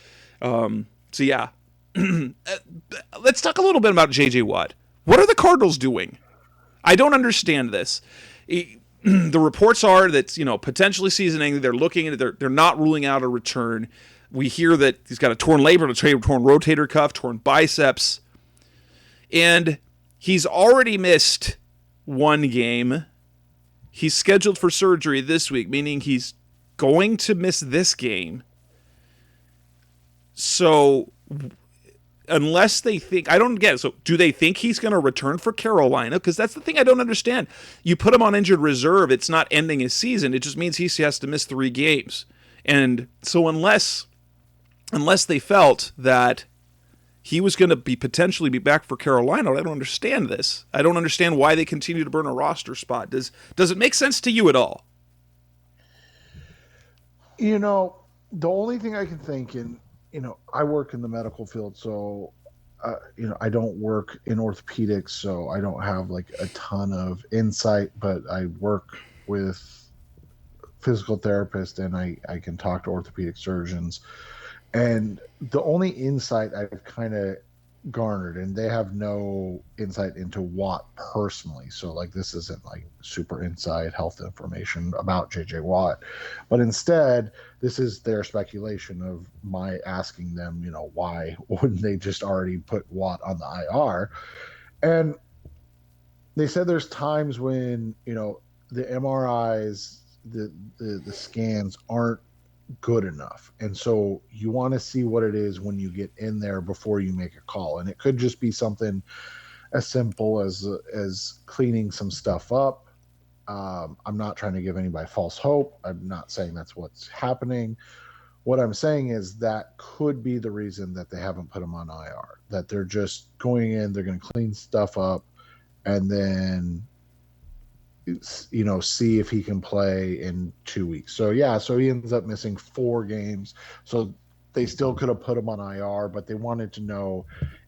So yeah, let's talk a little bit about J.J. Watt. What are the Cardinals doing? I don't understand this. The reports are that potentially season-ending. They're looking at it. They're not ruling out a return. We hear that he's got a torn labrum, a torn rotator cuff, torn biceps, and he's already missed 1 game. He's scheduled for surgery this week, meaning he's going to miss this game. So unless they think, I don't get it. So do they think he's going to return for Carolina? Because that's the thing I don't understand. You put him on injured reserve, it's not ending his season. It just means he has to miss 3 games. And so unless they felt that he was going to potentially be back for Carolina, I don't understand this. I don't understand why they continue to burn a roster spot. Does it make sense to you at all? The only thing I can think, and I work in the medical field, so I don't work in orthopedics, so I don't have like a ton of insight, but I work with physical therapists and I can talk to orthopedic surgeons. And the only insight I've kind of garnered, and they have no insight into Watt personally. So like this isn't like super inside health information about JJ Watt, but instead this is their speculation of my asking them, why wouldn't they just already put Watt on the IR? And they said there's times when the MRIs, the scans aren't good enough, and so you want to see what it is when you get in there before you make a call. And it could just be something as simple as cleaning some stuff up. I'm not trying to give anybody false hope. I'm not saying that's what's happening. What I'm saying is that could be the reason that they haven't put him on IR, that they're just going in, they're going to clean stuff up, and then see if he can play in 2 weeks. So he ends up missing 4 games. So they still could have put him on IR, but they wanted to know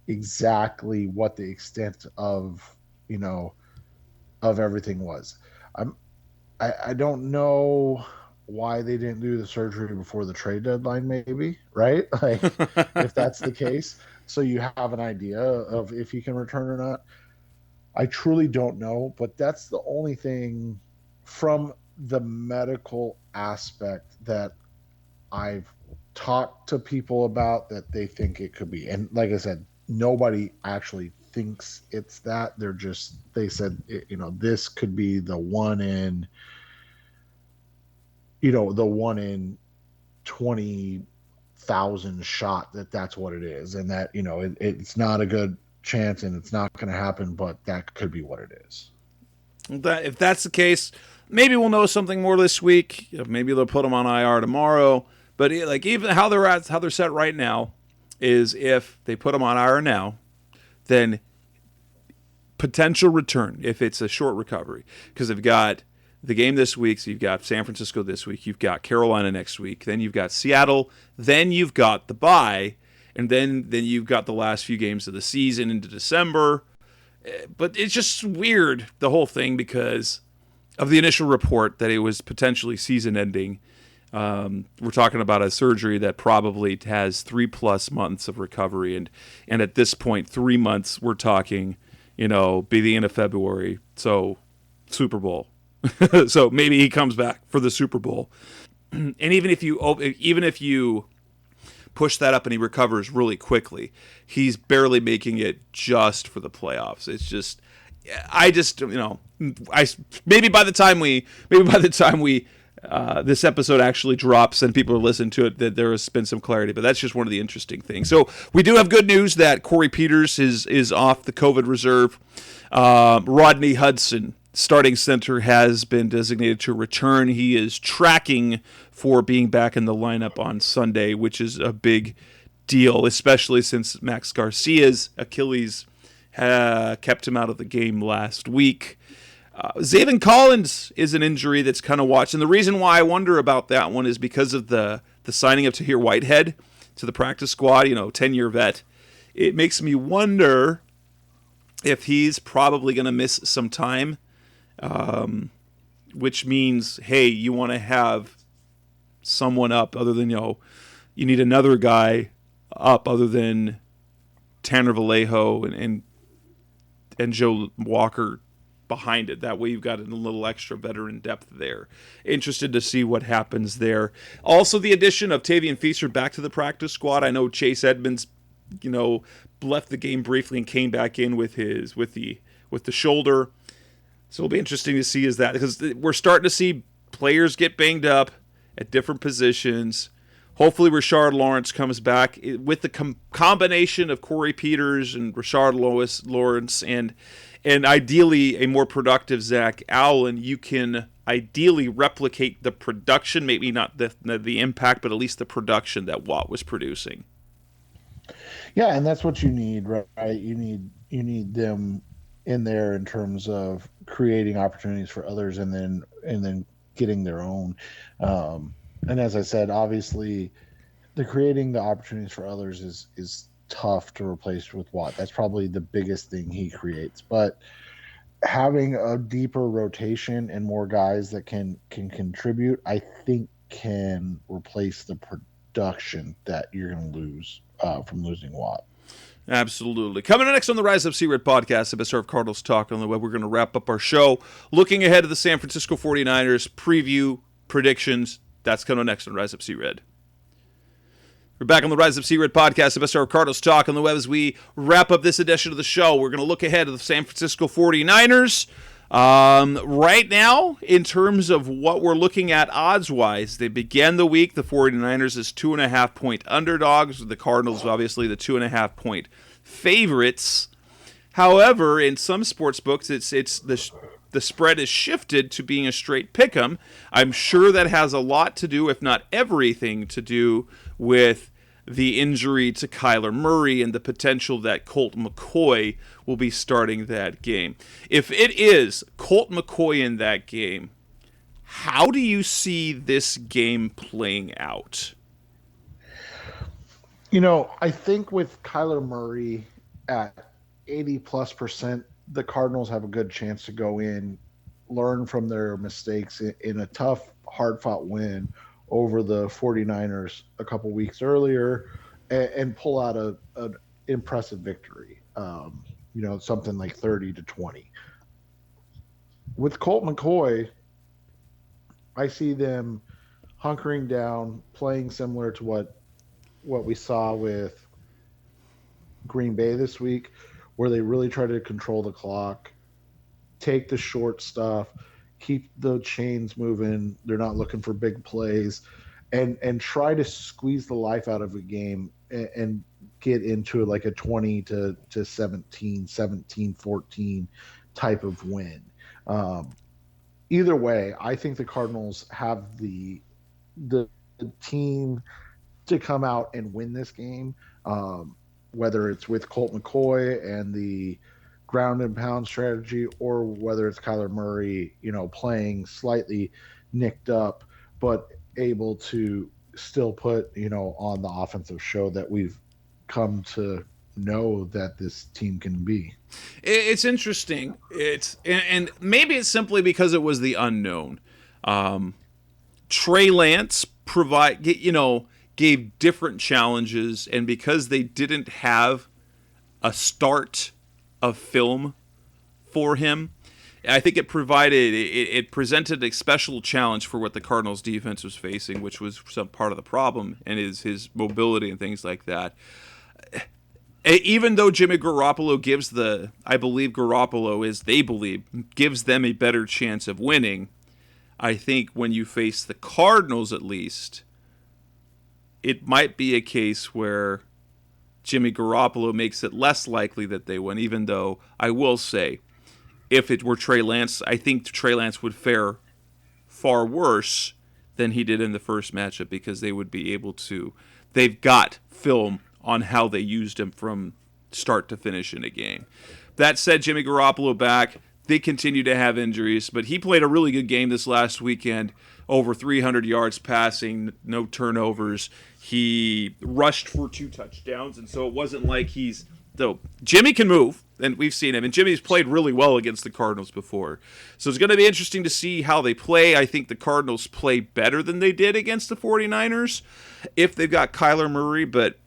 exactly what the extent of everything was. I don't know why they didn't do the surgery before the trade deadline, maybe, right? Like if that's the case, so you have an idea of if he can return or not. I truly don't know, but that's the only thing from the medical aspect that I've talked to people about that they think it could be. And like I said, nobody actually thinks it's that. They said, this could be the one in 20,000 shot that's what it is. And that, it's not a good chance and it's not going to happen, but that could be what it is. If that's the case, maybe we'll know something more this week. Maybe they'll put them on IR tomorrow. But like even how they're set right now is if they put them on IR now, then potential return if it's a short recovery, because they've got the game this week. So you've got San Francisco this week, you've got Carolina next week, then you've got Seattle, then you've got the bye. And then you've got the last few games of the season into December. But it's just weird, the whole thing, because of the initial report that it was potentially season-ending. We're talking about a surgery that probably has 3+ months of recovery. And at this point, 3 months, we're talking, be the end of February. So, Super Bowl. So maybe he comes back for the Super Bowl. And even if you push that up and he recovers really quickly, he's barely making it just for the playoffs. It's just, maybe by the time we this episode actually drops and people listen to it, that there has been some clarity. But that's just one of the interesting things. So we do have good news that Corey Peters is off the COVID reserve. Rodney Hudson, starting center, has been designated to return. He is tracking for being back in the lineup on Sunday, which is a big deal, especially since Max Garcia's Achilles kept him out of the game last week. Zaven Collins is an injury that's kind of watched. And the reason why I wonder about that one is because of the signing of Tahir Whitehead to the practice squad, 10-year vet. It makes me wonder if he's probably going to miss some time, which means, hey, you want to have someone up other than, you need another guy up other than Tanner Vallejo and Joe Walker behind it. That way you've got a little extra veteran depth there. Interested to see what happens there. Also, the addition of Tavian Feaster back to the practice squad. I know Chase Edmonds, left the game briefly and came back in with the shoulder. So it'll be interesting to see because we're starting to see players get banged up at different positions. Hopefully Rashard Lawrence comes back with the combination of Corey Peters and Rashard Lawrence and ideally a more productive Zach Allen. You can ideally replicate the production, maybe not the impact, but at least the production that Watt was producing. Yeah, and that's what you need, right? You need them in there in terms of creating opportunities for others and then getting their own. And as I said, obviously, creating the opportunities for others is tough to replace with Watt. That's probably the biggest thing he creates. But having a deeper rotation and more guys that can contribute, I think can replace the production that you're going to lose from losing Watt. Absolutely. Coming up next on the Rise Up C-Red podcast, the best of Cardinals talk on the web, we're going to wrap up our show looking ahead to the San Francisco 49ers preview predictions. That's coming next on Rise Up C-Red. We're back on the Rise Up C-Red podcast, the best of Cardinals talk on the web. As we wrap up this edition of the show, we're going to look ahead to the San Francisco 49ers. Right now, in terms of what we're looking at odds-wise, they began the week, the 49ers as 2.5-point underdogs, the Cardinals obviously the 2.5-point favorites. However, in some sports books, it's the spread is shifted to being a straight pick'em. I'm sure that has a lot to do, if not everything, to do with the injury to Kyler Murray and the potential that Colt McCoy will be starting that game. If it is Colt McCoy in that game, how do you see this game playing out? I think with Kyler Murray at 80+%, the Cardinals have a good chance to go in, learn from their mistakes in a tough, hard-fought win over the 49ers a couple weeks earlier and pull out an impressive victory, something like 30-20. With Colt McCoy, I see them hunkering down, playing similar to what we saw with Green Bay this week, where they really try to control the clock, take the short stuff, keep the chains moving. They're not looking for big plays, and try to squeeze the life out of a game and get into like a 20-17, 17-14 type of win. Either way, I think the Cardinals have the team to come out and win this game, whether it's with Colt McCoy and the ground and pound strategy, or whether it's Kyler Murray, playing slightly nicked up, but able to still put, on the offensive show that we've come to know that this team can be. It's interesting. And maybe it's simply because it was the unknown. Trey Lance gave different challenges, and because they didn't have a start of film for him, I think it presented a special challenge for what the Cardinals defense was facing, which was some part of the problem, and his mobility and things like that. Even though Jimmy Garoppolo gives them a better chance of winning, I think when you face the Cardinals, at least, it might be a case where Jimmy Garoppolo makes it less likely that they win, even though I will say, if it were Trey Lance, I think Trey Lance would fare far worse than he did in the first matchup, because they've got film on how they used him from start to finish in a game. That said, Jimmy Garoppolo back. They continue to have injuries, but he played a really good game this last weekend. Over 300 yards passing, no turnovers. He rushed for 2 touchdowns, and so it wasn't like Jimmy can move, and we've seen him, and Jimmy's played really well against the Cardinals before. So it's going to be interesting to see how they play. I think the Cardinals play better than they did against the 49ers if they've got Kyler Murray, but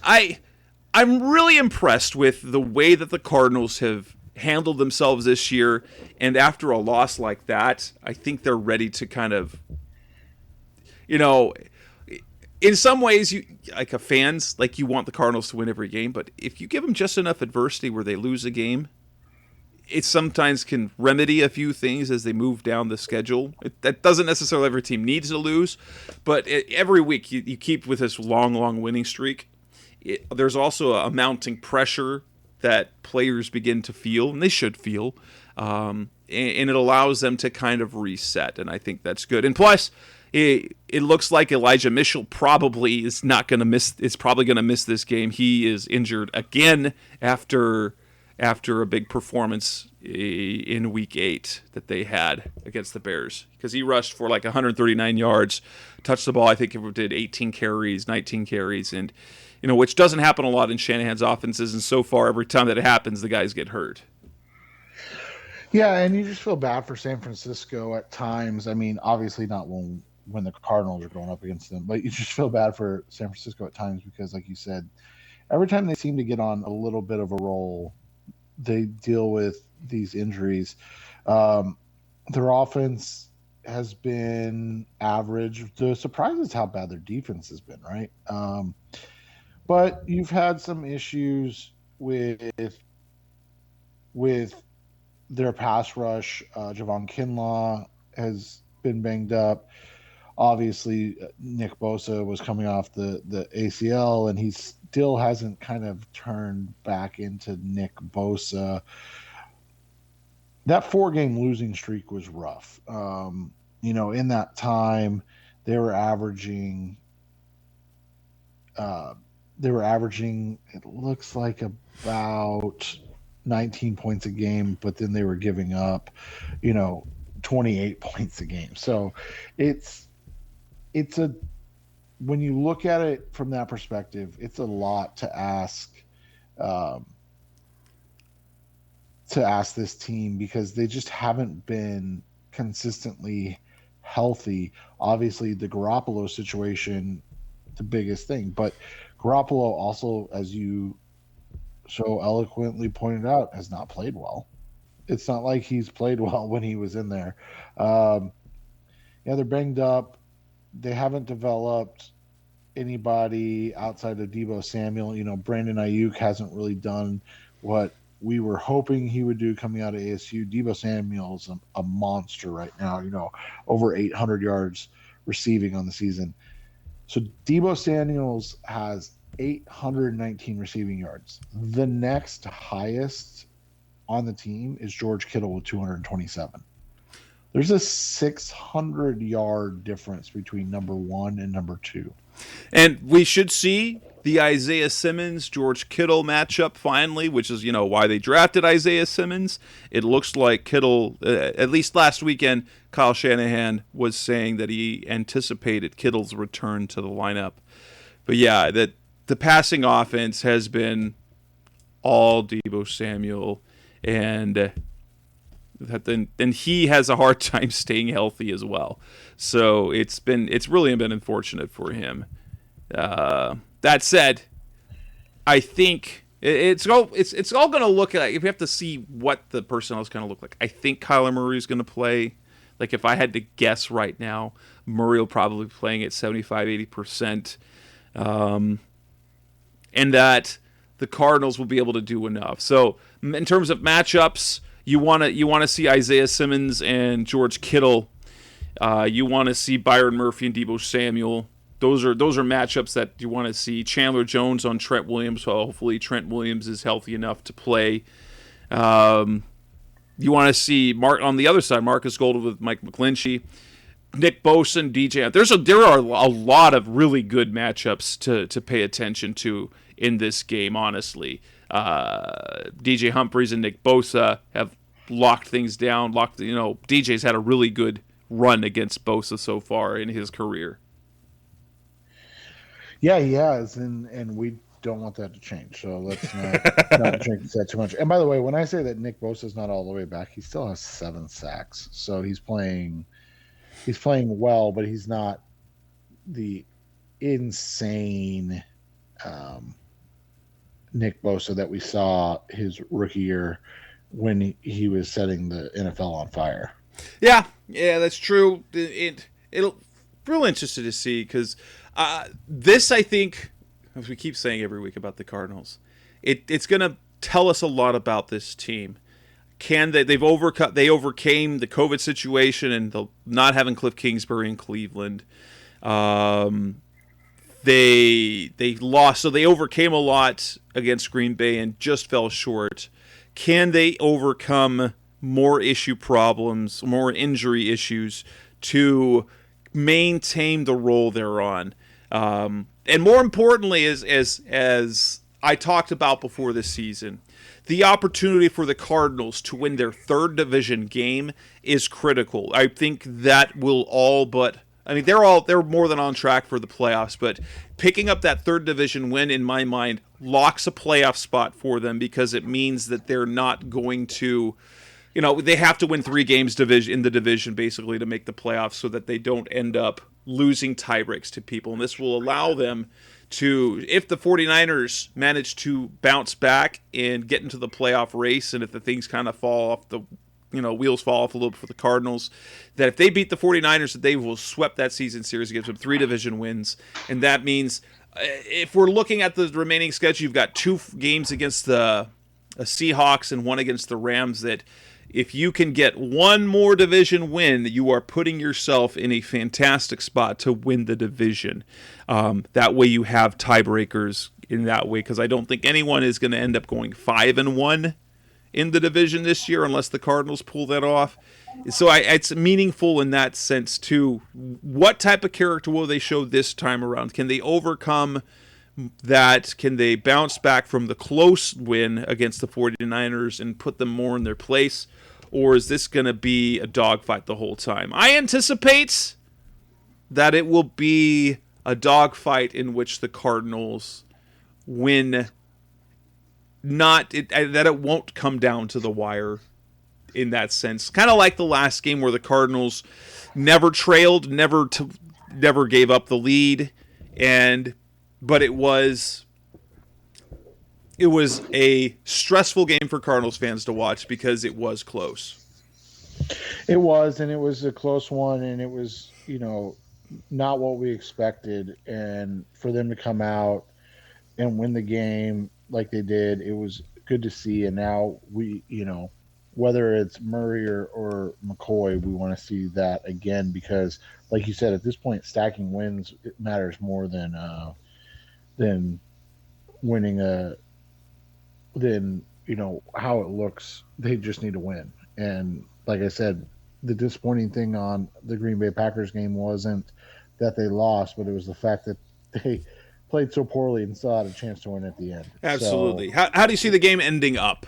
I'm really impressed with the way that the Cardinals have handled themselves this year, and after a loss like that, I think they're ready to kind of, in some ways, you like a fans, like, you want the Cardinals to win every game, but if you give them just enough adversity where they lose a game, it sometimes can remedy a few things as they move down the schedule. That doesn't necessarily every team needs to lose, but every week you keep with this long winning streak. There's also a mounting pressure that players begin to feel, and they should feel, and it allows them to kind of reset, and I think that's good. And plus, it looks like Elijah Mitchell probably is probably going to miss this game. He is injured again after a big performance in Week 8 that they had against the Bears, because he rushed for like 139 yards, touched the ball, I think it did 19 carries, and which doesn't happen a lot in Shanahan's offenses, and so far, every time that it happens, the guys get hurt. Yeah, and you just feel bad for San Francisco at times. I mean, obviously not when the Cardinals are going up against them, but you just feel bad for San Francisco at times because, like you said, every time they seem to get on a little bit of a roll, they deal with these injuries. Um, their offense has been average. The surprise is how bad their defense has been, right? But you've had some issues with their pass rush. Javon Kinlaw has been banged up. Obviously, Nick Bosa was coming off the ACL, and he still hasn't kind of turned back into Nick Bosa. That 4-game losing streak was rough. In that time, they were averaging. Uh, it looks like about 19 points a game, but then they were giving up, 28 points a game. So it's a when you look at it from that perspective, it's a lot to ask this team, because they just haven't been consistently healthy. Obviously, the Garoppolo situation, the biggest thing, but Garoppolo also, as you so eloquently pointed out, has not played well. It's not like he's played well when he was in there. They're banged up. They haven't developed anybody outside of Deebo Samuel. Brandon Ayuk hasn't really done what we were hoping he would do coming out of ASU. Deebo Samuel's a monster right now, over 800 yards receiving on the season. So Deebo Samuels has 819 receiving yards. The next highest on the team is George Kittle with 227. There's a 600-yard difference between number 1 and number 2. And we should see the Isaiah Simmons, George Kittle matchup finally, which is, why they drafted Isaiah Simmons. It looks like Kittle, at least last weekend, Kyle Shanahan was saying that he anticipated Kittle's return to the lineup. But yeah, that the passing offense has been all Deebo Samuel, and then he has a hard time staying healthy as well. So it's really been unfortunate for him. That said, I think it's all going to look like, if you have to see what the personnel is going to look like, I think Kyler Murray is going to play. Like, if I had to guess right now, Murray will probably be playing at 75-80%. And that the Cardinals will be able to do enough. So in terms of matchups, you want to see Isaiah Simmons and George Kittle. You want to see Byron Murphy and Deebo Samuel. Those are matchups that you want to see. Chandler Jones on Trent Williams. So hopefully Trent Williams is healthy enough to play. You want to see on the other side, Marcus Golden with Mike McGlinchey, Nick Bosa and DJ. There are a lot of really good matchups to pay attention to in this game, honestly. DJ Humphries and Nick Bosa have locked things down. DJ's had a really good run against Bosa so far in his career. Yeah, he has, and we don't want that to change. So let's not change that too much. And by the way, when I say that Nick Bosa's not all the way back, he still has 7 sacks. So he's playing well, but he's not the insane Nick Bosa that we saw his rookie year when he was setting the NFL on fire. Yeah, that's true. It'll real interested to see, because this, I think, as we keep saying every week about the Cardinals, it's going to tell us a lot about this team. They overcame the COVID situation and the not having Cliff Kingsbury in Cleveland. They lost, so they overcame a lot against Green Bay and just fell short. Can they overcome more problems, more injury issues to maintain the role they're on? And more importantly, as I talked about before this season, the opportunity for the Cardinals to win their 3rd division game is critical. I think that will they're more than on track for the playoffs, but picking up that 3rd division win, in my mind, locks a playoff spot for them, because it means that they're not going to, they have to win 3 games in the division basically to make the playoffs, so that they don't end up losing tie breaks to people. And this will allow them if the 49ers manage to bounce back and get into the playoff race, and if the things kind of fall off the wheels fall off a little bit for the Cardinals, that if they beat the 49ers, that they will sweep that season series. It gives them 3 division wins. And that means if we're looking at the remaining schedule, you've got 2 games against the Seahawks and 1 against the Rams, that if you can get 1 more division win, you are putting yourself in a fantastic spot to win the division. That way you have tiebreakers in that way, because I don't think anyone is going to end up going 5-1 in the division this year unless the Cardinals pull that off. So it's meaningful in that sense too. What type of character will they show this time around? Can they overcome that? Can they bounce back from the close win against the 49ers and put them more in their place? Or is this going to be a dogfight the whole time? I anticipate that it will be a dogfight in which the Cardinals win. That it won't come down to the wire in that sense. Kind of like the last game where the Cardinals never trailed, never gave up the lead, but it was a stressful game for Cardinals fans to watch because it was close. It was, and it was a close one, and it was, not what we expected. And for them to come out and win the game like they did, it was good to see. And now we, whether it's Murray or McCoy, we want to see that again, because like you said, at this point, stacking wins, it matters more than winning how it looks. They just need to win. And like I said, the disappointing thing on the Green Bay Packers game wasn't that they lost, but it was the fact that they played so poorly and still had a chance to win at the end. Absolutely. So, how do you see the game ending up?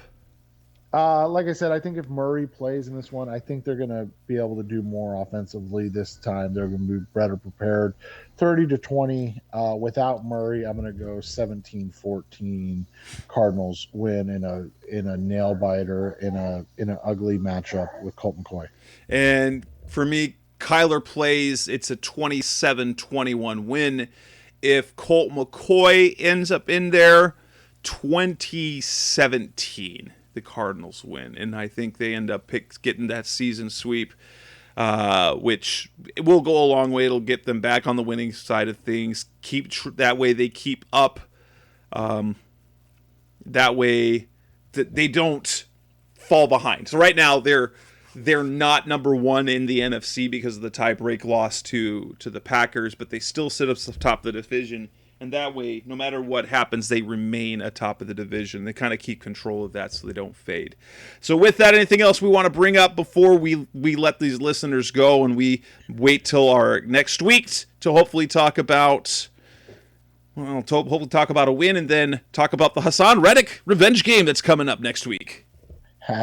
Like I said, I think if Murray plays in this one, I think they're going to be able to do more offensively this time. They're going to be better prepared. 30-20. Without Murray, I'm going to go 17-14. Cardinals win in a nail biter in an ugly matchup with Colt McCoy. And for me, Kyler plays. It's a 27-21 win. If Colt McCoy ends up in there, 2017, the Cardinals win. And I think they end up getting that season sweep, which will go a long way. It'll get them back on the winning side of things. That way they keep up. That way they don't fall behind. So right now they're not number 1 in the NFC because of the tie-break loss to the Packers, but they still sit up the top of the division. And that way, no matter what happens, they remain atop of the division. They kind of keep control of that so they don't fade. So with that, anything else we want to bring up before we let these listeners go and we wait till our next week to hopefully talk about... hopefully talk about a win and then talk about the Hassan Reddick revenge game that's coming up next week.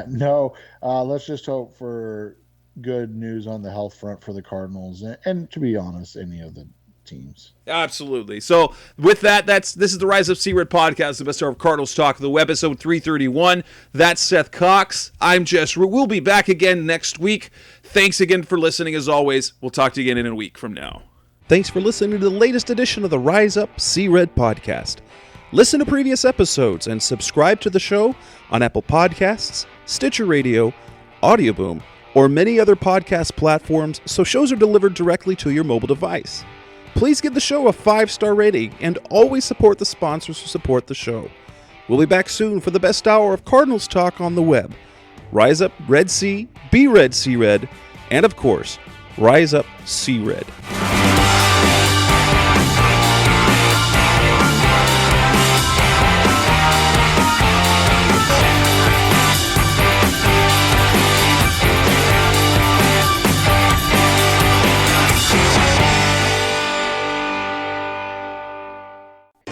No, let's just hope for good news on the health front for the Cardinals, and to be honest, any of the teams. Absolutely. So with that, this is the Rise Up C-Red podcast, the best hour of Cardinals Talk, the web, episode 331. That's Seth Cox. I'm Jess Root. We'll be back again next week. Thanks again for listening. As always, we'll talk to you again in a week from now. Thanks for listening to the latest edition of the Rise Up C-Red podcast. Listen to previous episodes and subscribe to the show on Apple Podcasts, Stitcher Radio, Audioboom, or many other podcast platforms so shows are delivered directly to your mobile device. Please give the show a 5-star rating and always support the sponsors who support the show. We'll be back soon for the best hour of Cardinals talk on the web. Rise Up Red Sea, Be Red Sea Red, and of course, Rise Up Sea Red.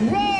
Roll!